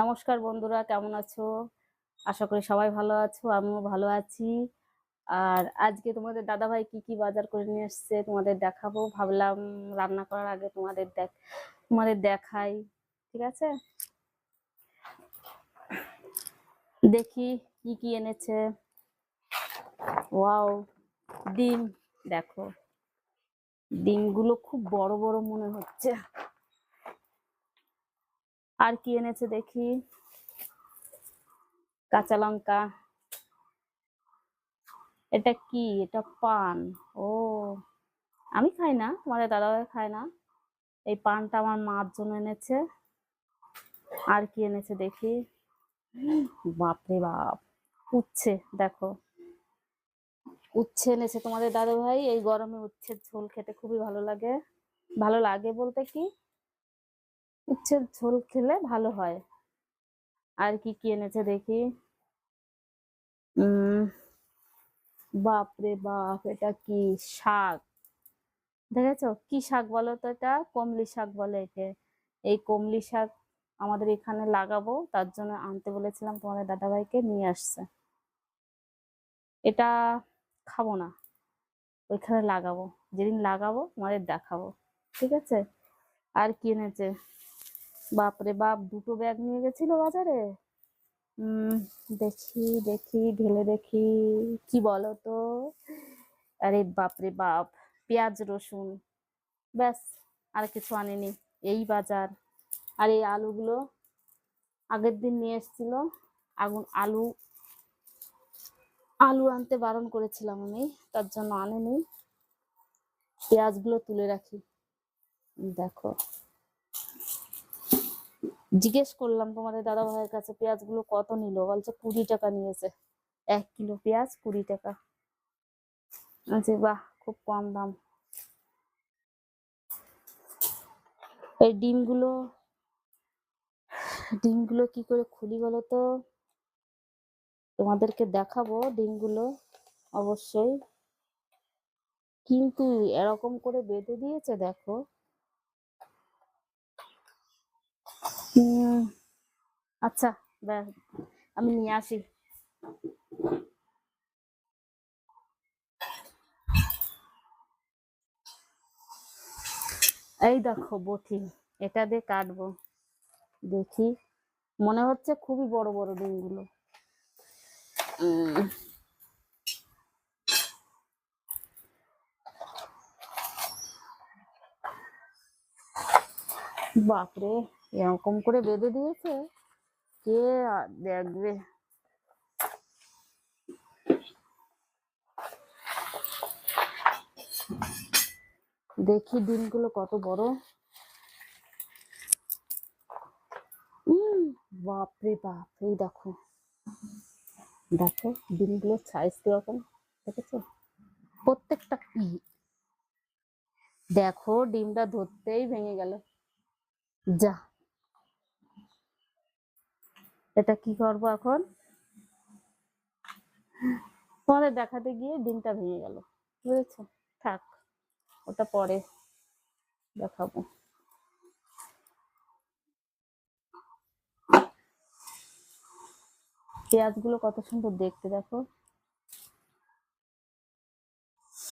নমস্কার বন্ধুরা, কেমন আছো? আশা করি সবাই ভালো আছো, আমিও ভালো আছি। আর আজকে তোমাদের দাদাভাই কি কি বাজার করে নিয়ে এসছে তোমাদের দেখাবো। ভাবলাম রান্না করার আগে তোমাদের দেখাই। ঠিক আছে, দেখি কি কি এনেছে। ওয়াও, ডিম দেখো, ডিমগুলো খুব বড় বড় মনে হচ্ছে। আর কি এনেছে দেখি, কাঁচা লঙ্কা। এটা কি? এটা পান। ও, আমি খাই না, তোমাদের দাদাভাই খায় না। এই পানটা আমার মার জন্য এনেছে। আর কি এনেছে দেখি, বাপরে বাপ, উচ্ছে দেখো, উচ্ছে এনেছে তোমাদের দাদু ভাই। এই গরমে উচ্ছের ঝোল খেতে খুবই ভালো লাগে। ভালো লাগে বলতে কি, উচ্ছের ঝোল খেলে ভালো হয়। আর কি কি এনেছে দেখি, উম বাপরে বাপ, এটা কি শাক? দেখেছো কি শাক বলো তো? এটা কমলি শাক বলে একে। এই কমলি শাক আমাদের এখানে লাগাবো, তার জন্য আনতে বলেছিলাম তোমাদের দাদাভাইকে, নিয়ে আসছে। এটা খাবো না, ওইখানে লাগাবো, যেদিন লাগাবো তোমাদের দেখাবো। ঠিক আছে। আর কি এনেছে, বাপরে বাপ, দুটো ব্যাগ নিয়ে গেছিল বাজারে। উম দেখি দেখি, ঢেলে দেখি, কি বলো তো? আরে বাপরে বাপ, পেঁয়াজ রসুন, ব্যাস, আর কিছু আনেনি। এই বাজার। আর এই আলুগুলো আগের দিন নিয়ে এসেছিল। আলু আলু আনতে বারণ করেছিলাম আমি, তার জন্য আনেনি। পেঁয়াজগুলো তুলে রাখি। দেখো, জিজ্ঞেস করলাম তোমাদের দাদা ভাইয়ের কাছে পেঁয়াজগুলো কত নিল, বলছে 20 টাকা নিয়েছে। 1 কিলো পেঁয়াজ 20 টাকা। আচ্ছা, বাহ, খুব কম দাম। এই ডিমগুলো কি করে খুলি বলো তো? তোমাদেরকে দেখাবো ডিমগুলো অবশ্যই, কিন্তু এরকম করে বেঁধে দিয়েছে দেখো। আচ্ছা, আমি নিয়ে আসি। এই দেখো বটি, এটা দিয়ে কাটবো। দেখি, মনে হচ্ছে খুবই বড় বড় ডিমগুলো। বাপরে, এরকম করে বেঁধে দিয়েছে, কে দেখবে। দেখি ডিমগুলো কত বড়। বাপরে বাপ, এই দেখো, দেখো ডিমগুলোর সাইজ কিরকম, দেখেছো? প্রত্যেকটা দেখো, ডিমটা ধরতেই ভেঙে গেল। যা, এটা কি করবো এখন? তোমাদের দেখাতে গিয়ে ডিমটা ভেঙে গেল, বুঝেছো? থাক, ওটা পরে দেখাবো। পেঁয়াজগুলো কত সুন্দর দেখতে, দেখো।